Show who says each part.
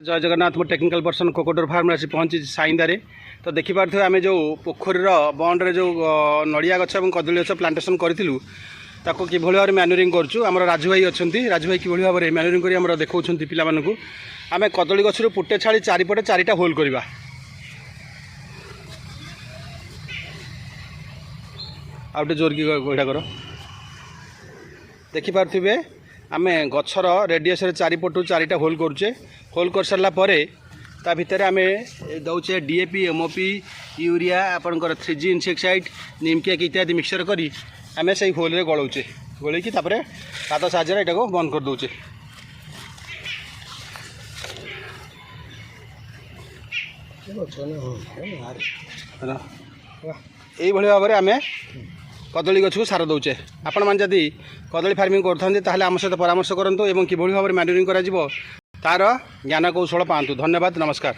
Speaker 1: जय जगन्नाथ मो technical person कोकोडर farm आसी पहुँची साइंदारे तो देखिपे आम जो पोखरी बंड्रे जो नड़िया गछ और कदली गछ प्लांटेसन करूँ ताको कि भाव में मैन्यूरिंग करूँ आम राजू भाई अच्छा राजू भाई कि भाव में मैन्यूरिंग कर देखा पाँ आम कदली गछ पुटे छाड़ी चारिपटे चारिटा होल करवा आउटे जोर की गढ़ा कर देखिपे आम गचर रेडियस चारिपटू चारिटा होल करुचे होल कर सारा ता भितर आम दौचे डीएपी एमओपी यूरिया आपंकर 3G इनसेक्टिसाइड निमकेक इत्यादि मिक्सचर करी आम से होल रे गलाऊे गलैकी हाथ साहाय्य यहाँ को बंद कर दौचे यही भाव में आम कदली गछ को सार दौचे आपण मैंने जदि कदली फार्मिंग करते आम सहित परामर्श करूँ और कि भाव में मैन्यूरिंग तार ज्ञान कौशल पातु। धन्यवाद, नमस्कार।